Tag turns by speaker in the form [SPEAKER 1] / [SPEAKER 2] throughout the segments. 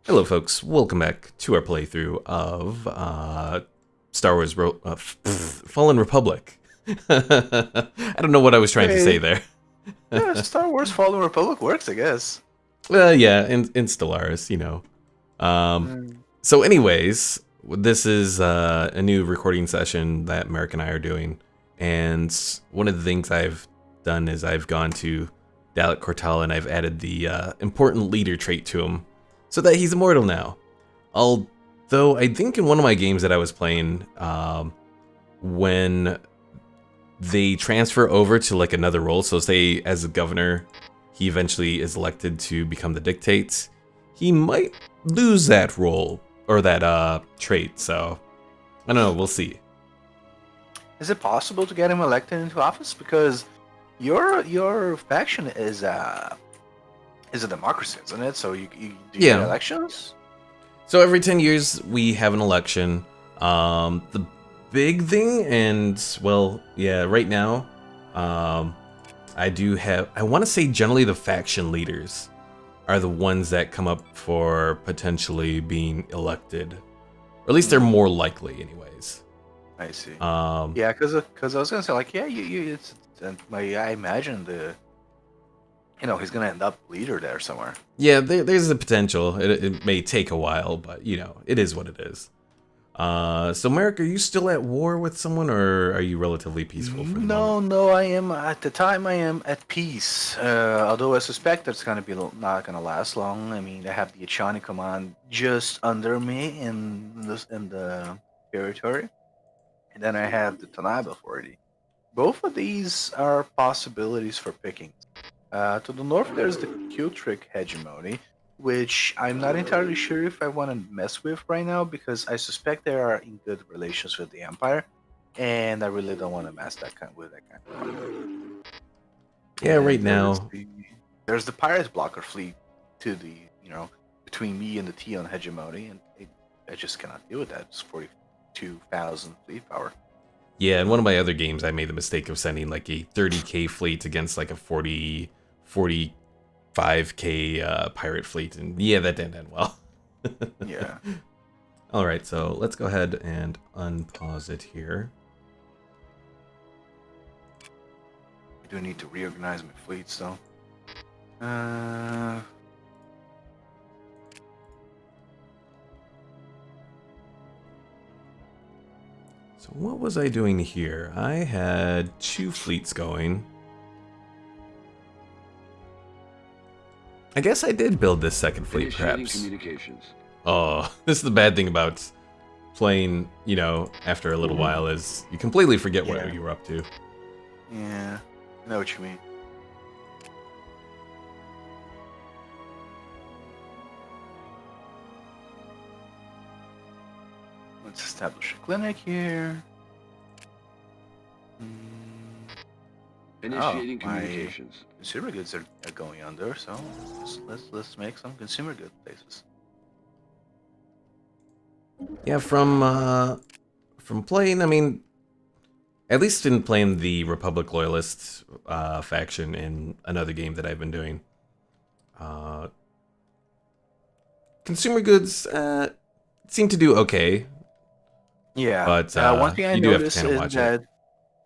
[SPEAKER 1] Hello, folks. Welcome back to our playthrough of Star Wars Fallen Republic. I don't know what I was trying to say
[SPEAKER 2] Hey,
[SPEAKER 1] there.
[SPEAKER 2] yeah, Star Wars Fallen Republic works, I guess.
[SPEAKER 1] Yeah, in Stellaris, you know. Um,
[SPEAKER 2] Mm.
[SPEAKER 1] so, anyways, this is a new recording session that Merak and I are doing. And one of the things I've done is I've gone to Dalek Cortal and I've added the important leader trait to him so that he's immortal now. Although I think in one of my games that I was playing, when they transfer over to like another role, so say as a governor, he eventually is elected to become the dictates, he might lose that role or that trait. So I don't know. We'll see.
[SPEAKER 2] Is it possible to get him elected into office? Because your faction is a democracy, isn't it? So you get
[SPEAKER 1] Yeah.
[SPEAKER 2] elections?
[SPEAKER 1] So every 10 years we have an election. The big thing, and well, yeah, right now, um, I do have. I want to say generally the faction leaders are the ones that come up for potentially being elected, or at least they're
[SPEAKER 2] Hmm,
[SPEAKER 1] more likely, anyways.
[SPEAKER 2] I see.
[SPEAKER 1] Um,
[SPEAKER 2] Yeah, because I was gonna say like yeah you it's and I imagine he's gonna end up leader there somewhere.
[SPEAKER 1] yeah, there's a potential. It may take a while, but you know, it is what it is. So Merrick, are you still at war with someone, or are you relatively peaceful for the moment?
[SPEAKER 2] No, I am at the time. I am at peace. Although I suspect that's gonna be not gonna last long. I mean, I have the Achani command just under me in the territory, and then I have the Tanab Authority. Both of these are possibilities for picking. To the north, there's the Kutrick hegemony, which I'm not entirely sure if I want to mess with right now because I suspect they are in good relations with the Empire, and I really don't want to mess with that kind of power.
[SPEAKER 1] Yeah,
[SPEAKER 2] And
[SPEAKER 1] right now.
[SPEAKER 2] there's the Pirate Blocker fleet to the between me and the Tion hegemony, and I just cannot deal with that. It's 42,000 fleet power.
[SPEAKER 1] Yeah, in one of my other games, I made the mistake of sending like a 30k fleet against like a 45k pirate fleet, and yeah, that didn't end well.
[SPEAKER 2] Yeah,
[SPEAKER 1] All right, so let's go ahead and unpause it here.
[SPEAKER 2] I do need to reorganize my fleets though. Uh,
[SPEAKER 1] So what was I doing here? I had two fleets going. I guess I did build this second fleet,
[SPEAKER 3] Initiating
[SPEAKER 1] perhaps.
[SPEAKER 3] communications.
[SPEAKER 1] Oh, this is the bad thing about playing, you know, after a little while is you completely forget what
[SPEAKER 2] yeah,
[SPEAKER 1] you were up to.
[SPEAKER 2] yeah, I know what you mean. Let's establish a clinic here. Mm, oh,
[SPEAKER 3] Initiating
[SPEAKER 2] my
[SPEAKER 3] communications.
[SPEAKER 2] consumer goods are going under, so let's make some consumer good places.
[SPEAKER 1] Yeah, from playing, I mean, at least in playing the Republic Loyalist faction in another game that I've been doing, uh, consumer goods seem to do okay,
[SPEAKER 2] Yeah.
[SPEAKER 1] but
[SPEAKER 2] One thing I
[SPEAKER 1] you do have to
[SPEAKER 2] notice
[SPEAKER 1] kind of
[SPEAKER 2] is
[SPEAKER 1] watch it.
[SPEAKER 2] that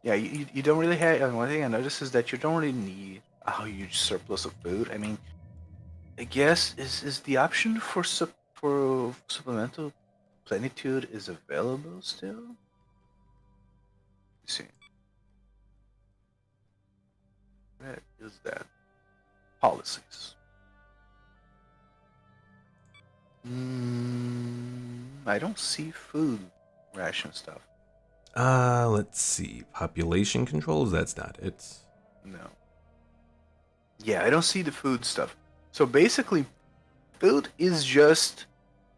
[SPEAKER 2] yeah, you don't really have. One thing I notice is that you don't really need a huge surplus of food. I mean, I guess is the option for for supplemental plenitude is available still. Let's see, where is that policies? I don't see food ration stuff.
[SPEAKER 1] Let's see. Population controls, that's not it.
[SPEAKER 2] No. Yeah, I don't see the food stuff. So basically, food is just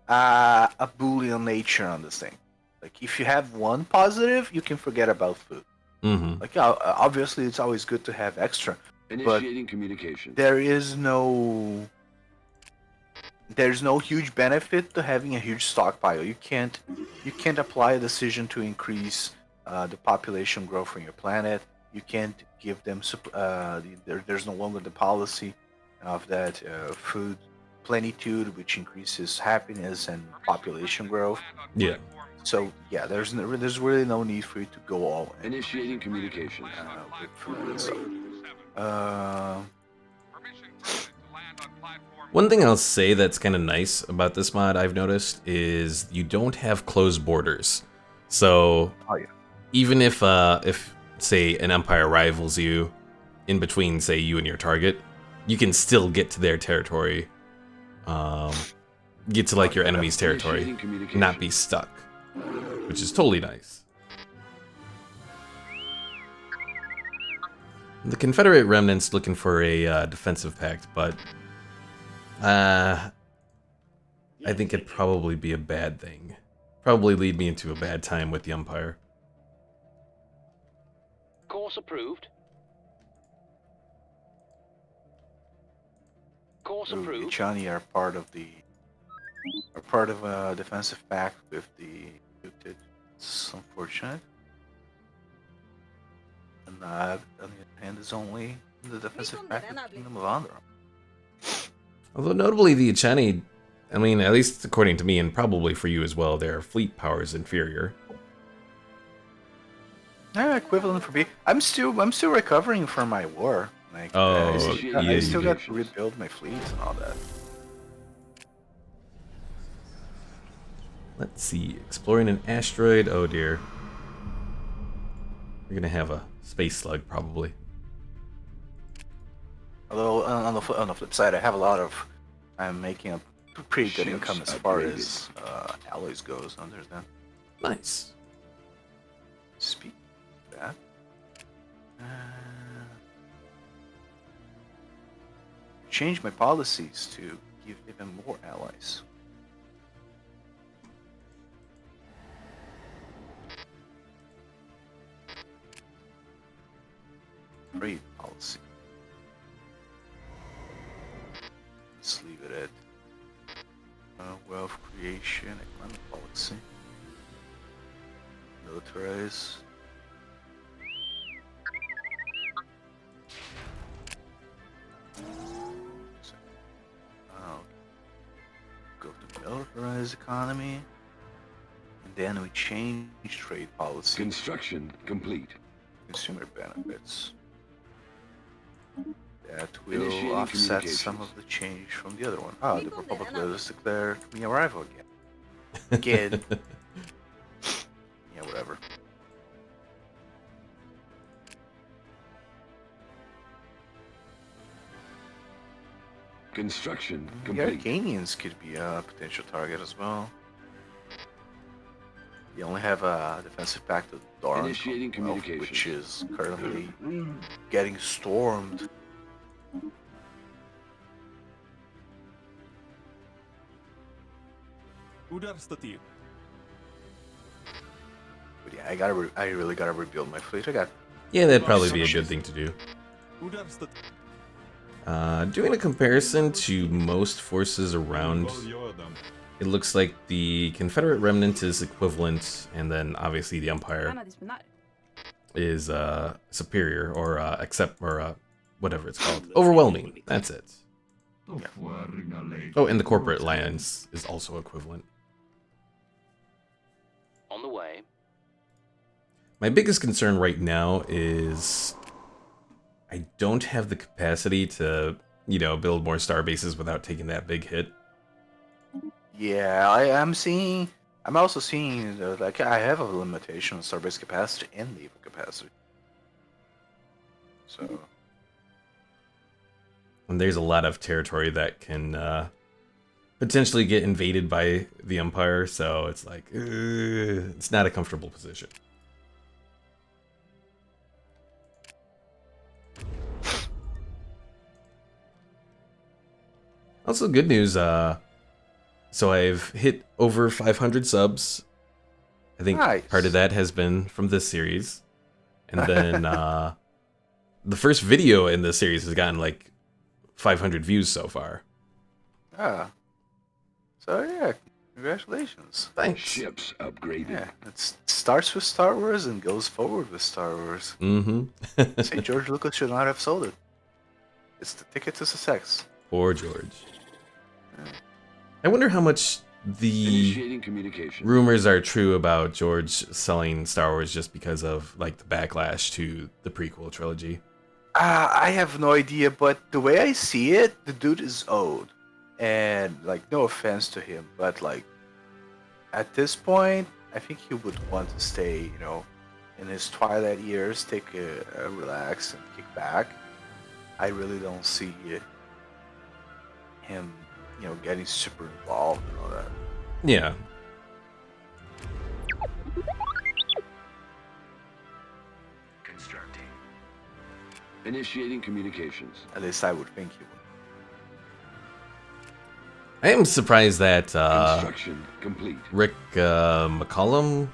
[SPEAKER 2] a boolean nature on this thing. Like if you have one positive, you can forget about food.
[SPEAKER 1] Mm-hmm.
[SPEAKER 2] Like obviously, it's always good to have extra, but
[SPEAKER 3] Initiating communications.
[SPEAKER 2] there is there's no huge benefit to having a huge stockpile. You can't apply a decision to increase the population growth on your planet. You can't give them there's no longer the policy of that food plenitude, which increases happiness and population growth.
[SPEAKER 1] Yeah.
[SPEAKER 2] So yeah, there's really no need for you to go all in
[SPEAKER 3] Initiating communications.
[SPEAKER 2] with food and stuff. Uh,
[SPEAKER 1] One thing I'll say that's kind of nice about this mod I've noticed is you don't have closed borders. So
[SPEAKER 2] oh yeah.
[SPEAKER 1] even if say an empire rivals you in between, say, you and your target, you can still get to their territory, get to like your enemy's territory, not be stuck, which is totally nice. The Confederate remnants looking for a defensive pact, but I think it'd probably be a bad thing. Probably lead me into a bad time with the Empire.
[SPEAKER 3] Course approved. Course
[SPEAKER 2] The
[SPEAKER 3] approved.
[SPEAKER 2] Chani are part of a defensive pact with the Muted. It's unfortunate. And on the other hand, is only the defensive pact with the Kingdom of Andor.
[SPEAKER 1] Although notably the Achani, I mean, at least according to me, and probably for you as well, their fleet power is inferior.
[SPEAKER 2] Yeah, equivalent for me. I'm still recovering from my war. Like,
[SPEAKER 1] Oh,
[SPEAKER 2] I still got to rebuild my fleet and all that.
[SPEAKER 1] Let's see, exploring an asteroid. Oh dear, we're gonna have a space slug probably.
[SPEAKER 2] Although on the flip side, I'm making a pretty good income as far as alloys goes. There's that.
[SPEAKER 1] Nice.
[SPEAKER 2] Speak of that. Change my policies to give even more allies. Trade policy. Let's leave it at wealth creation, economic policy. Militarize. Go to militarize economy. And then we change trade policy.
[SPEAKER 3] Construction complete.
[SPEAKER 2] Consumer benefits. That will
[SPEAKER 3] Initiating
[SPEAKER 2] offset some of the change from the other one. Ah, the Republic will just declare me a rival again. Again. Yeah, whatever.
[SPEAKER 3] Construction
[SPEAKER 2] The
[SPEAKER 3] complete.
[SPEAKER 2] Arcanians could be a potential target as well. You only have a defensive pact with Doran,
[SPEAKER 3] Initiating communications.
[SPEAKER 2] which is currently getting stormed.
[SPEAKER 4] Удар-статьи.
[SPEAKER 2] But yeah, I really gotta rebuild my fleet. I got
[SPEAKER 1] Yeah, that'd probably be a good thing to do.
[SPEAKER 4] Удар-статьи.
[SPEAKER 1] Doing a comparison to most forces around, it looks like the Confederate remnant is equivalent, and then obviously the Empire is superior, or whatever it's called. Overwhelming, that's it. Oh, and the corporate alliance is also equivalent.
[SPEAKER 3] On the way.
[SPEAKER 1] My biggest concern right now is I don't have the capacity to, build more star bases without taking that big hit.
[SPEAKER 2] Yeah, I'm also seeing like I have a limitation on starbase capacity and naval capacity. So
[SPEAKER 1] And there's a lot of territory that can potentially get invaded by the Empire, so it's like, it's not a comfortable position. Also, good news, so I've hit over 500 subs. I think
[SPEAKER 2] Nice.
[SPEAKER 1] part of that has been from this series. And then the first video in this series has gotten like 500 views so far.
[SPEAKER 2] ah, so yeah, congratulations.
[SPEAKER 1] Thanks.
[SPEAKER 3] Ships upgraded.
[SPEAKER 2] Yeah, it starts with Star Wars and goes forward with Star Wars.
[SPEAKER 1] Mm-hmm.
[SPEAKER 2] St. George Lucas should not have sold it. It's the ticket to success.
[SPEAKER 1] Poor George.
[SPEAKER 2] Yeah.
[SPEAKER 1] I wonder how much the
[SPEAKER 3] Initiating communication.
[SPEAKER 1] rumors are true about George selling Star Wars just because of like the backlash to the prequel trilogy.
[SPEAKER 2] I have no idea, but the way I see it, the dude is old, and like, no offense to him, but like, at this point, I think he would want to stay, in his twilight years, take a relax and kick back. I really don't see him, getting super involved and all that.
[SPEAKER 1] Yeah.
[SPEAKER 3] Constructing. Initiating communications.
[SPEAKER 2] At least I would think he would.
[SPEAKER 1] I am surprised that
[SPEAKER 3] Construction complete.
[SPEAKER 1] Rick McCollum,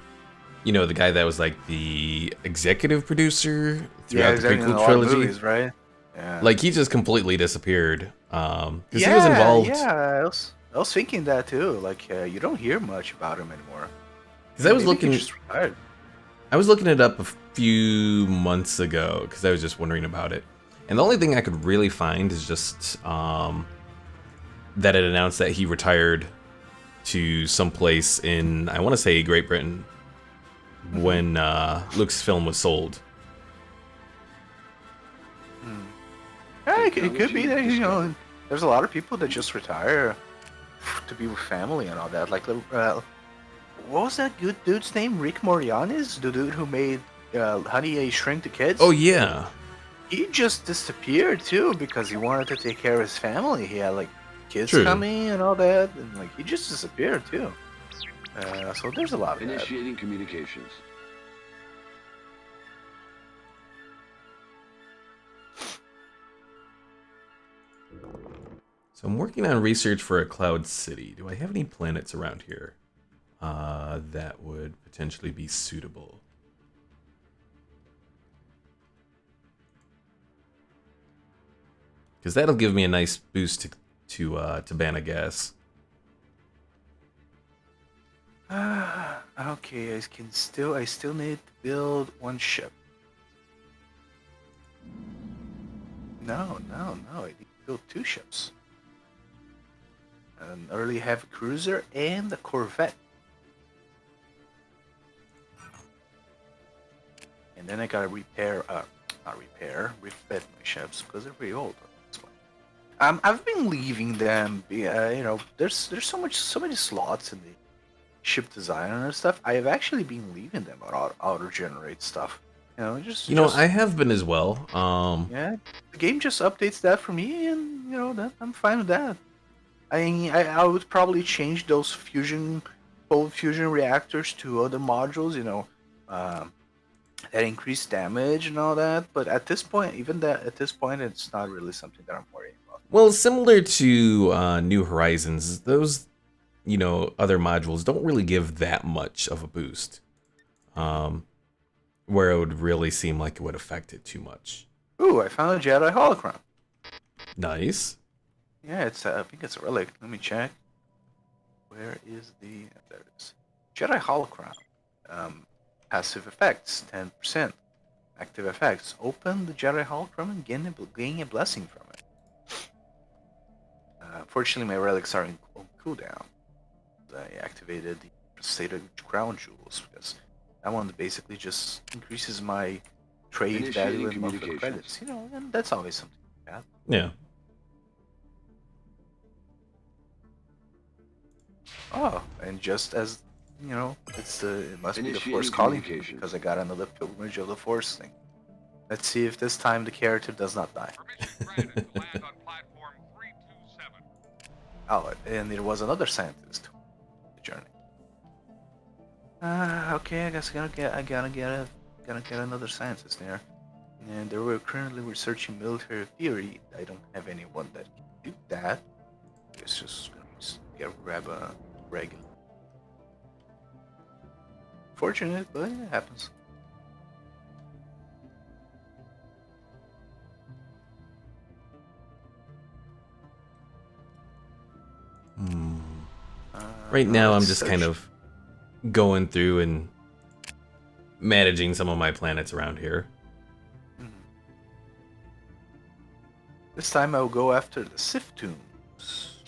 [SPEAKER 1] the guy that was like the executive producer throughout the
[SPEAKER 2] exactly, in a
[SPEAKER 1] prequel
[SPEAKER 2] lot of
[SPEAKER 1] trilogy,
[SPEAKER 2] movies, right? Yeah.
[SPEAKER 1] like he just completely disappeared. Because he was involved.
[SPEAKER 2] Yeah, I was thinking that too. Like, you don't hear much about him anymore.
[SPEAKER 1] Because I was
[SPEAKER 2] Maybe he
[SPEAKER 1] looking,
[SPEAKER 2] just retired.
[SPEAKER 1] I was looking it up a few months ago because I was just wondering about it, and the only thing I could really find is just that it announced that he retired to someplace in, I want to say, Great Britain when Lucasfilm was sold.
[SPEAKER 2] Yeah, it could be that, there's a lot of people that just retire to be with family and all that. Like, what was that good dude's name? Rick Moranis? The dude who made Honey, I Shrunk the Kids?
[SPEAKER 1] Oh yeah,
[SPEAKER 2] He just disappeared too because he wanted to take care of his family. He had like kids
[SPEAKER 1] True.
[SPEAKER 2] coming and all that, and like he just disappeared too. So there's a lot of that.
[SPEAKER 3] Initiating communications.
[SPEAKER 1] so I'm working on research for a cloud city. Do I have any planets around here that would potentially be suitable? Because that'll give me a nice boost to Bana gas.
[SPEAKER 2] Okay, I still need to build one ship. No, I need to build two ships. An early heavy cruiser and a corvette. And then I gotta refit my ships because they're pretty old. I've been leaving them. There's so many slots in the ship designer and stuff. I have actually been leaving them auto generate stuff.
[SPEAKER 1] I have been as well.
[SPEAKER 2] Yeah, the game just updates that for me, and that I'm fine with that. I would probably change those cold fusion reactors to other modules. That increase damage and all that. But at this point, it's not really something that I'm worried about.
[SPEAKER 1] Well, similar to New Horizons, those other modules don't really give that much of a boost. Where it would really seem like it would affect it too much.
[SPEAKER 2] Ooh, I found a Jedi holocron.
[SPEAKER 1] Nice.
[SPEAKER 2] Yeah, I think it's a relic. Let me check. Where is there it is. Jedi holocron. Passive effects, 10%. Active effects. Open the Jedi holocron and gain a blessing from it. Fortunately, my relics are on cooldown. I activated the Stated Crown Jewels because that one basically just increases my trade value and monthly credits. And that's always something like that.
[SPEAKER 1] Yeah.
[SPEAKER 2] Oh, and just as it must be the Force calling me because I got another Pilgrimage of the Force thing. Let's see if this time the character does not die.
[SPEAKER 5] Permission granted to land on platform 327.
[SPEAKER 2] Oh, and there was another scientist. The journey. Okay, I guess I gotta get another scientist there. And they were currently researching military theory. I don't have anyone that can do that. I guess just gonna grab a regular. Fortunate, but it happens.
[SPEAKER 1] Right now, I'm
[SPEAKER 2] let's
[SPEAKER 1] just
[SPEAKER 2] search.
[SPEAKER 1] kind of going through and managing some of my planets around here.
[SPEAKER 2] This time I'll go after the Sith tombs.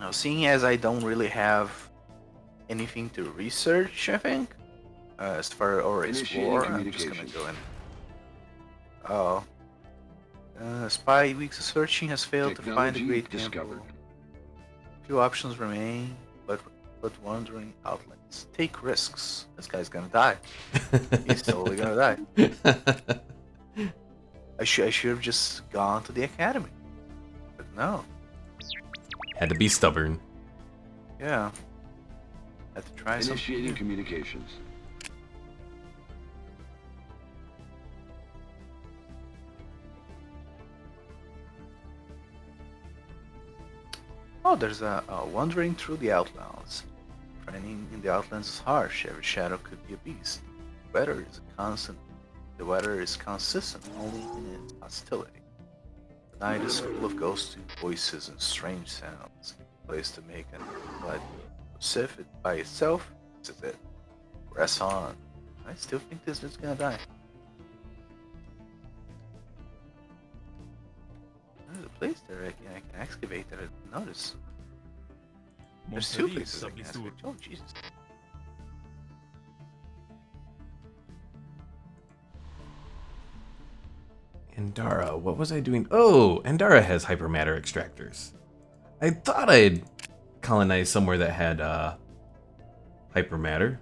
[SPEAKER 2] Now, seeing as I don't really have anything to research, I think, as far or
[SPEAKER 3] Initiating
[SPEAKER 2] explore, I'm just gonna
[SPEAKER 3] communications.
[SPEAKER 2] go in. Oh. Spy weeks of searching has failed to find the
[SPEAKER 3] Technology
[SPEAKER 2] Great
[SPEAKER 3] discovered.
[SPEAKER 2] Temple. Few options remain, but wandering outlands. Take risks. This guy's gonna die. He's totally gonna die. I should have just gone to the academy, but no.
[SPEAKER 1] Had to be stubborn.
[SPEAKER 2] Yeah. Had to try something.
[SPEAKER 3] Initiating
[SPEAKER 2] new.
[SPEAKER 3] communications.
[SPEAKER 2] Oh, there's a wandering through the outlands. Training in the outlands is harsh. Every shadow could be a beast. Weather is constant. The weather is consistent only in its hostility. The night is full of ghostly voices and strange sounds. A place to make an but Sif it by itself, this is it. Press on. I still think this is gonna die. There's a place there I can excavate that I didn't notice. There's two places I can excavate. Oh, Jesus.
[SPEAKER 1] Andara, what was I doing? Oh, Andara has hypermatter extractors. I thought I'd colonize somewhere that had hypermatter.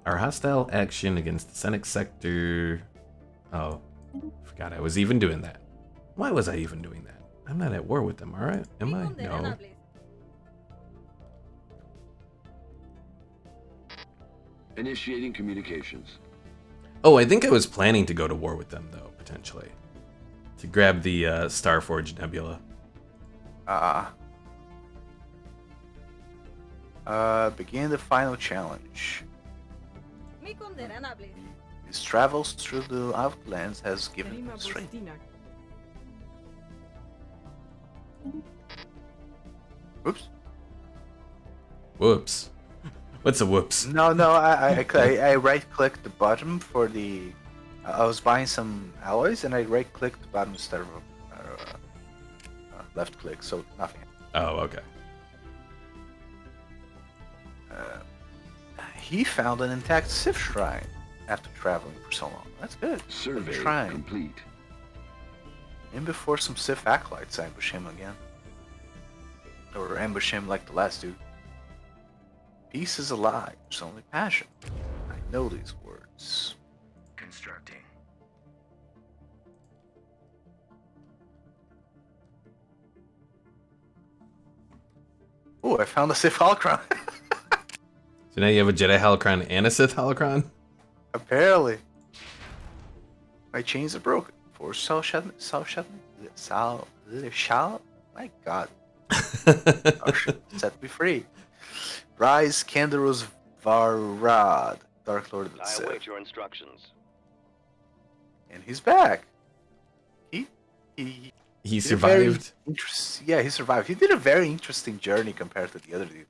[SPEAKER 1] Our hostile action against the Senate sector. Oh, forgot I was even doing that. Why was I even doing that? I'm not at war with them, alright? Am I? No.
[SPEAKER 3] Initiating communications.
[SPEAKER 1] Oh, I think I was planning to go to war with them, though, potentially. To grab the Starforge Nebula.
[SPEAKER 2] Begin the final challenge. His travels through the outlands has given him strength. Oops.
[SPEAKER 1] Whoops. What's a whoops?
[SPEAKER 2] No, I right-clicked the bottom for the. I was buying some alloys and I right-clicked the bottom instead of left-click, so nothing.
[SPEAKER 1] Oh, okay.
[SPEAKER 2] He found an intact Sith shrine after traveling for so long. That's good.
[SPEAKER 3] Survey
[SPEAKER 2] Shrine.
[SPEAKER 3] complete.
[SPEAKER 2] And before some Sith acolytes ambush him again. Or ambush him like the last dude. Peace is a lie. There's only passion. I know these words. Constructing. Oh, I found a Sith holocron.
[SPEAKER 1] So now you have a Jedi holocron and a Sith holocron?
[SPEAKER 2] Apparently. My chains are broken. Force my god. Set me free. Rise Kandaros Varad, Dark Lord of the
[SPEAKER 6] I
[SPEAKER 2] Sith.
[SPEAKER 6] await your instructions.
[SPEAKER 2] And he's back. He
[SPEAKER 1] He
[SPEAKER 2] did a
[SPEAKER 1] survived?
[SPEAKER 2] yeah, he survived. He did a very interesting journey compared to the other dude,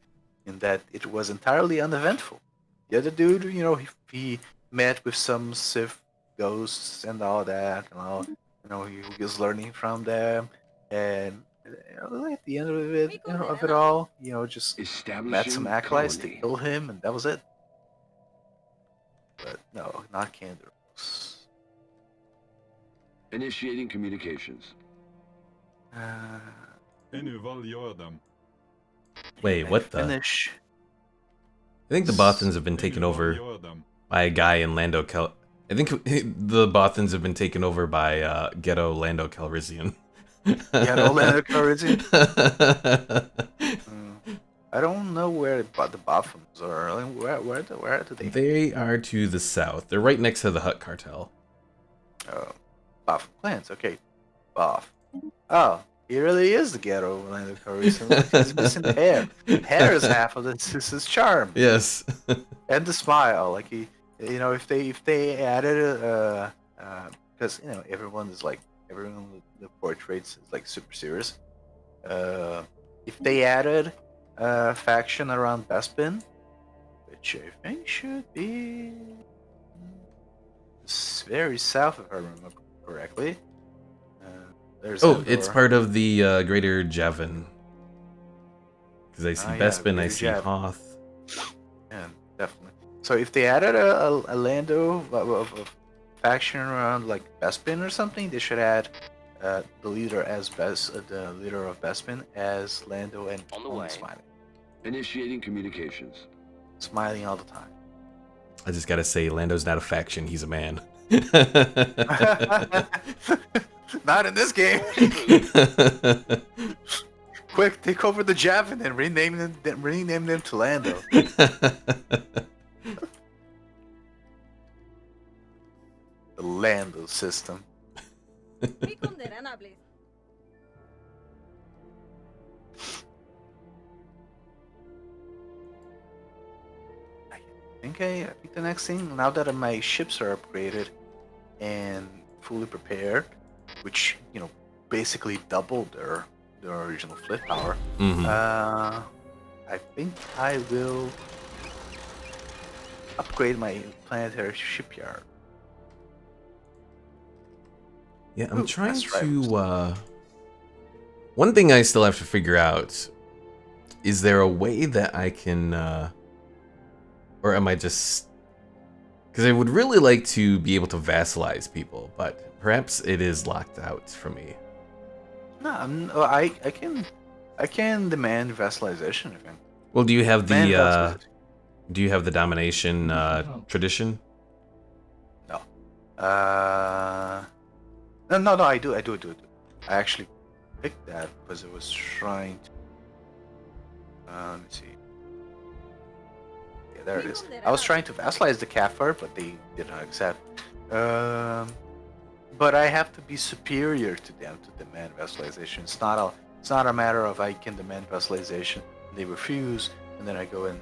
[SPEAKER 2] in that it was entirely uneventful. The other dude, you know, he met with some Sith ghosts and all that, and all. You know, he was learning from them, and at the end of it, of it all, you know, just
[SPEAKER 3] Establishing
[SPEAKER 2] met some acolytes to
[SPEAKER 3] colony.
[SPEAKER 2] kill him, and that was it. But no, not Kandaros.
[SPEAKER 3] Initiating communications.
[SPEAKER 4] Ännu gör dem.
[SPEAKER 1] Wait, what the?
[SPEAKER 2] Finish.
[SPEAKER 1] I think the Bothans have been taken over
[SPEAKER 4] Gör dem.
[SPEAKER 1] by a guy in Lando Cal. I think the Bothans have been taken over by Ghetto Lando Calrissian.
[SPEAKER 2] Ghetto Lando Calrissian? I don't know where the Bothans are. Like, where do they?
[SPEAKER 1] They are to the south. They're right next to the Hutt cartel.
[SPEAKER 2] Both clans. Okay, Both. Oh, he really is the Ghetto Lando Calrissian. Look, he's missing the hair. Hair is half of this. This is charm.
[SPEAKER 1] Yes.
[SPEAKER 2] And the smile. Like he, you know, if they added because you know everyone the portraits is like super serious. If they added a faction around Bespin, which I think should be very south if I remember correctly. There's
[SPEAKER 1] Oh, it's
[SPEAKER 2] Endor.
[SPEAKER 1] part of the Greater Javin. Because I see
[SPEAKER 2] Yeah,
[SPEAKER 1] Bespin, I
[SPEAKER 2] Greater
[SPEAKER 1] see
[SPEAKER 2] Javin.
[SPEAKER 1] Hoth.
[SPEAKER 2] Yeah, definitely. So if they added a Lando of faction around like Bespin or something, they should add the leader the leader of Bespin as Lando and
[SPEAKER 6] On the
[SPEAKER 2] only
[SPEAKER 6] way.
[SPEAKER 2] smiling,
[SPEAKER 3] Initiating communications.
[SPEAKER 2] smiling all the time.
[SPEAKER 1] I just gotta say, Lando's not a faction, he's a man.
[SPEAKER 2] Not in this game. Quick, take over the Javin and rename them to Lando. The Lando system. I think the next thing, now that my ships are upgraded and fully prepared, which basically doubled their original fleet power,
[SPEAKER 1] Mhm.
[SPEAKER 2] I think I will upgrade my planetary shipyard.
[SPEAKER 1] Yeah, I'm
[SPEAKER 2] Ooh,
[SPEAKER 1] trying
[SPEAKER 2] that's right.
[SPEAKER 1] to. One thing I still have to figure out is there a way that I can, or am I just? Because I would really like to be able to vassalize people, but perhaps it is locked out for me.
[SPEAKER 2] No, I can demand vassalization if I
[SPEAKER 1] Well, do you have
[SPEAKER 2] demand
[SPEAKER 1] the
[SPEAKER 2] vassalization.
[SPEAKER 1] do you have the domination tradition?
[SPEAKER 2] No. No, I do. I actually picked that because I was trying to. Let me see. Yeah, there it is. I was trying to vassalize the Kafir, but they did not accept. But I have to be superior to them to demand vassalization. It's not a matter of I can demand vassalization, and they refuse, and then I go in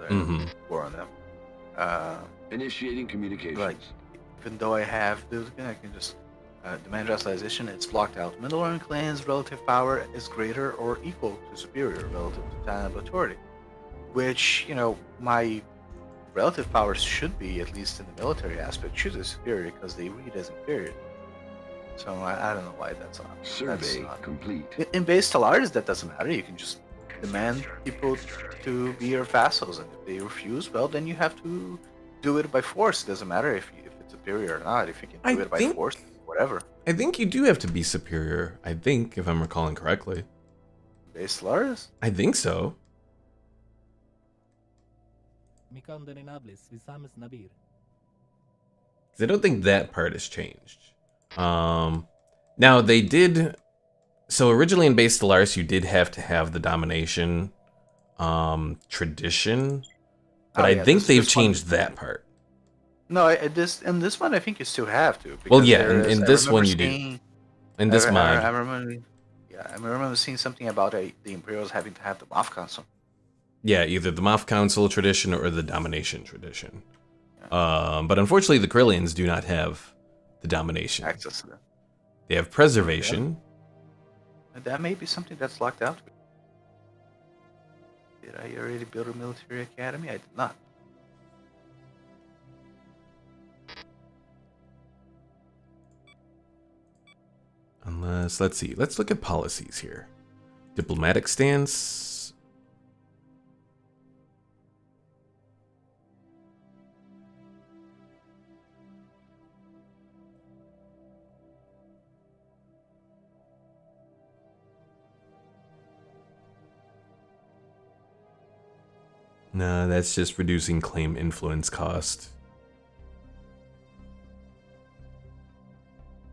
[SPEAKER 2] and
[SPEAKER 1] Mhm.
[SPEAKER 2] war on them.
[SPEAKER 3] Initiating communications.
[SPEAKER 2] Right. Even though I have the, I can just demand vassalization. It's blocked out. Mandalorian clan's relative power is greater or equal to superior relative to time authority, which my relative powers should be, at least in the military aspect, should be superior because they read as inferior. So I don't know why that's not.
[SPEAKER 3] Survey complete.
[SPEAKER 2] In base Stellaris, that doesn't matter. You can just demand people to be your vassals, and if they refuse, well, then you have to do it by force. It doesn't matter if it's superior or not. If you can do
[SPEAKER 1] I
[SPEAKER 2] it by
[SPEAKER 1] think-
[SPEAKER 2] force, whatever.
[SPEAKER 1] I think you do have to be superior. I think, if I'm recalling correctly.
[SPEAKER 2] Base Stellaris?
[SPEAKER 1] I think so. Because I don't think that part has changed. Now they did. So originally in base Stellaris, you did have to have the domination tradition, but
[SPEAKER 2] Oh,
[SPEAKER 1] I
[SPEAKER 2] yeah,
[SPEAKER 1] think they've
[SPEAKER 2] this one-
[SPEAKER 1] changed that part.
[SPEAKER 2] No, in this one, I think you still have to.
[SPEAKER 1] Well,
[SPEAKER 2] because
[SPEAKER 1] yeah,
[SPEAKER 2] there
[SPEAKER 1] in
[SPEAKER 2] is- I
[SPEAKER 1] this
[SPEAKER 2] remember
[SPEAKER 1] one you do.
[SPEAKER 2] seeing-
[SPEAKER 1] In this
[SPEAKER 2] I
[SPEAKER 1] mod,
[SPEAKER 2] remember. Yeah, I remember seeing something about the Imperials having to have the Moff Council.
[SPEAKER 1] yeah, either the Moff Council tradition or the domination tradition. But unfortunately, the Corellians do not have the domination.
[SPEAKER 2] Access to them.
[SPEAKER 1] They have preservation.
[SPEAKER 2] That may be something that's locked out. Did I already build a military academy? I did not.
[SPEAKER 1] Unless, let's see, let's look at policies here. Diplomatic stance. No, that's just reducing claim influence cost.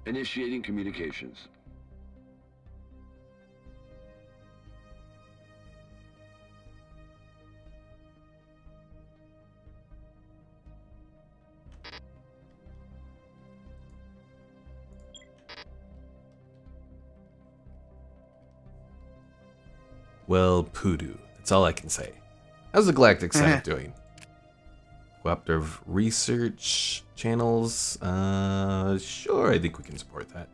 [SPEAKER 3] Initiating communications.
[SPEAKER 1] Well, poodoo. That's all I can say. How's the Galactic setup doing? Cooperative research channels. Sure, I think we can support that.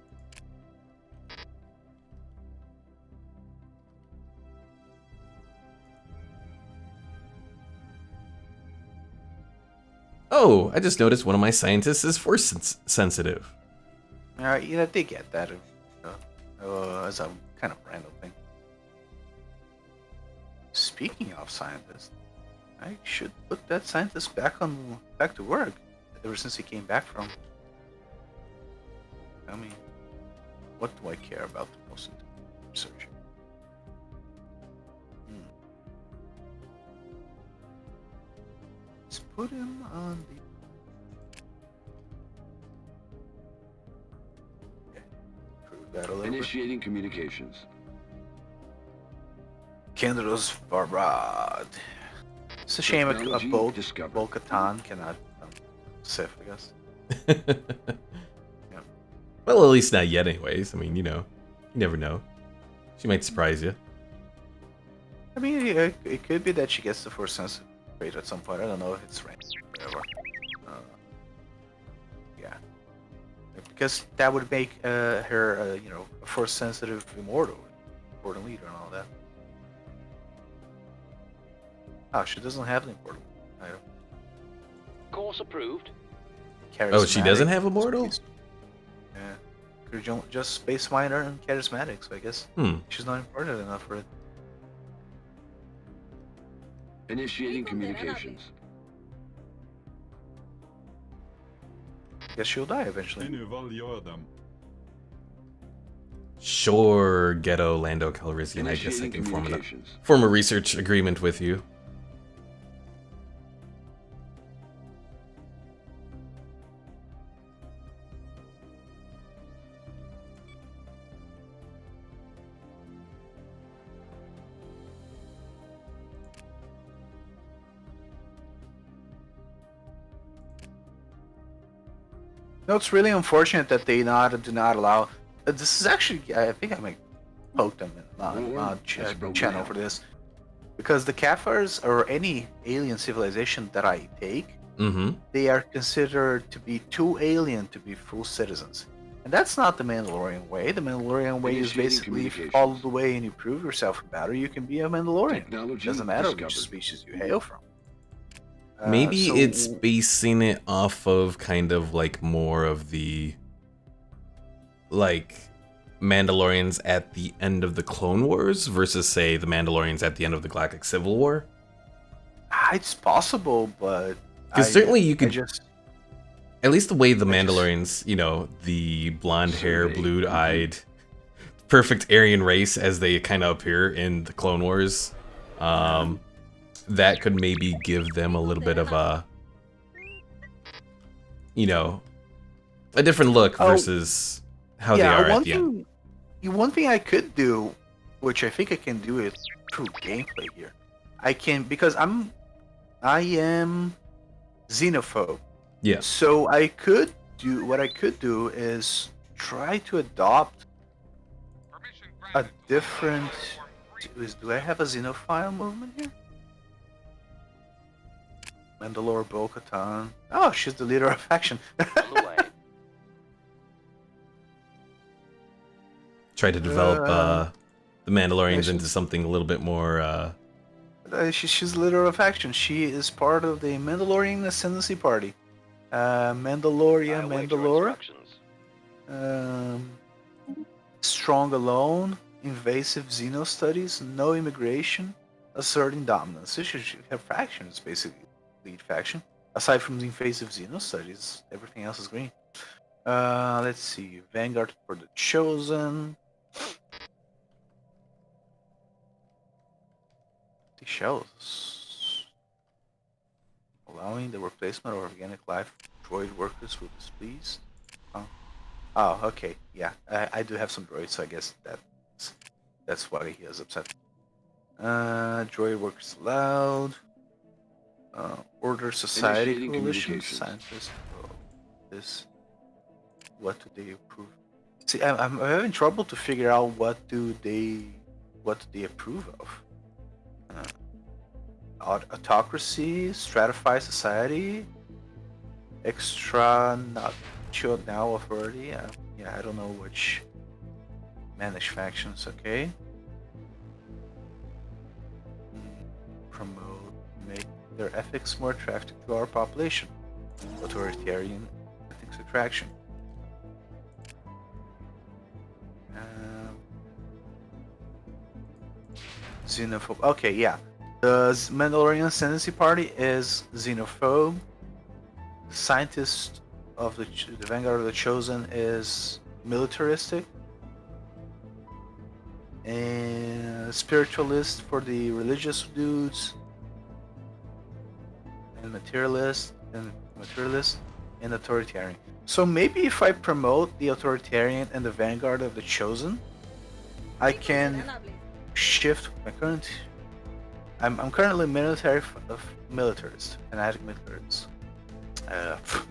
[SPEAKER 1] Oh, I just noticed one of my scientists is force sensitive.
[SPEAKER 2] They get that. as a kind of random thing. Speaking of scientists, I should put that scientist back to work. Ever since he came back from. I mean, what do I care about the most in research? Let's put him on the. Okay, improve that a little bit.
[SPEAKER 3] Initiating communications.
[SPEAKER 2] Kendros Varad. It's a shame
[SPEAKER 3] Technology discovered.
[SPEAKER 2] Bo-Katan cannot Sif, I guess.
[SPEAKER 1] Well, at least not yet, anyways. I mean, you never know. She might surprise you.
[SPEAKER 2] I mean, it could be that she gets the Force sensitive trait at some point. I don't know if it's random or whatever. Yeah, because that would make her, a Force sensitive immortal, important leader, and all that. Oh, she doesn't have an immortal item.
[SPEAKER 6] Course approved.
[SPEAKER 1] Oh, she doesn't have immortal?
[SPEAKER 2] Yeah. Could just Space Miner and charismatic, so I guess she's not important enough for it.
[SPEAKER 3] Initiating communications.
[SPEAKER 2] Guess she'll die eventually.
[SPEAKER 4] Nu valde jag dem.
[SPEAKER 1] Sure, Ghetto Lando Calrissian. I guess I can form a research agreement with you.
[SPEAKER 2] No, it's really unfortunate that they do not allow. This is actually, I think I might poke them in channel for this, because the Cathars or any alien civilization that I take, they are considered to be too alien to be full citizens, and that's not the Mandalorian way. The Mandalorian way is basically follow the way and you prove yourself in battle. You can be a Mandalorian. Doesn't matter which species you hail from.
[SPEAKER 1] Maybe it's basing it off of kind of like more of the like Mandalorians at the end of the Clone Wars versus say the Mandalorians at the end of the Galactic Civil War.
[SPEAKER 2] It's possible, but
[SPEAKER 1] because certainly you could just at least the way the Mandalorians, the blonde hair, blue-eyed, perfect Aryan race as they kind of appear in the Clone Wars. That could maybe give them a little bit of a different look versus how they are at the end.
[SPEAKER 2] One thing I could do, which I think I can do it through gameplay here. I can, because I am xenophobe.
[SPEAKER 1] Yeah.
[SPEAKER 2] So what I could do is try to adopt a different. Do I have a xenophile movement here? Mandalore Bo-Katan. Oh, she's the leader of faction.
[SPEAKER 1] Try to develop the Mandalorians into something a little bit more.
[SPEAKER 2] She's the leader of faction. She is part of the Mandalorian Ascendancy Party. Mandalore. Strong alone. Invasive Xeno studies. No immigration. Asserting dominance. So her faction is basically lead faction. Aside from the invasive Xeno studies, everything else is green. Let's see. Vanguard for the Chosen. The shells. Allowing the replacement of organic life droid workers who displeased. Oh, okay. Yeah, I do have some droids, so I guess that's why he is upset. Droid workers allowed. Order Society Coalition Scientists. What do they approve? See, I'm having trouble to figure out what do they approve of. Autocracy, stratified society, extra not chilled now authority. Yeah, I don't know which managed factions. Okay. Promote, make their ethics more attractive to our population. Authoritarian ethics attraction. Xenophobe. Okay, yeah. The Mandalorian Ascendancy Party is xenophobe. Scientist of the Vanguard of the Chosen is militaristic. And spiritualist for the religious dudes. And materialist and authoritarian. So maybe if I promote the authoritarian and the Vanguard of the Chosen, I can shift my current. I'm currently militarist, fanatic militarist.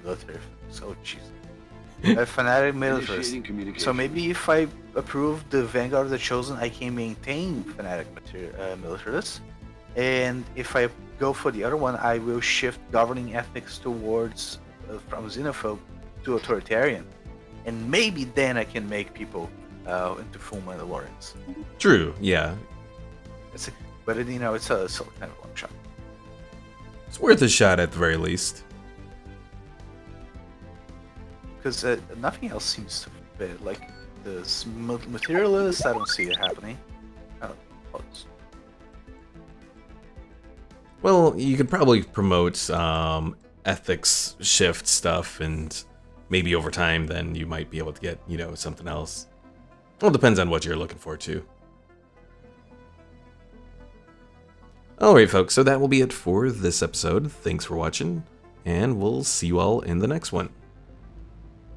[SPEAKER 2] Military. So jeez. A fanatic militarist.
[SPEAKER 3] Initiating communication.
[SPEAKER 2] So maybe if I approve the Vanguard of the Chosen, I can maintain fanatic militarist. And if I go for the other one, I will shift governing ethics towards from xenophobe to authoritarian, and maybe then I can make people into full Mandalorians.
[SPEAKER 1] True, yeah.
[SPEAKER 2] But you know, it's a kind of long shot.
[SPEAKER 1] It's worth a shot at the very least.
[SPEAKER 2] Because nothing else seems to fit. Like the materialist, I don't see it happening. I don't know.
[SPEAKER 1] Well, you could probably promote ethics shift stuff, and maybe over time then you might be able to get, you know, something else. Well, it depends on what you're looking for too. Alright folks, so that will be it for this episode. Thanks for watching, and we'll see you all in the next one.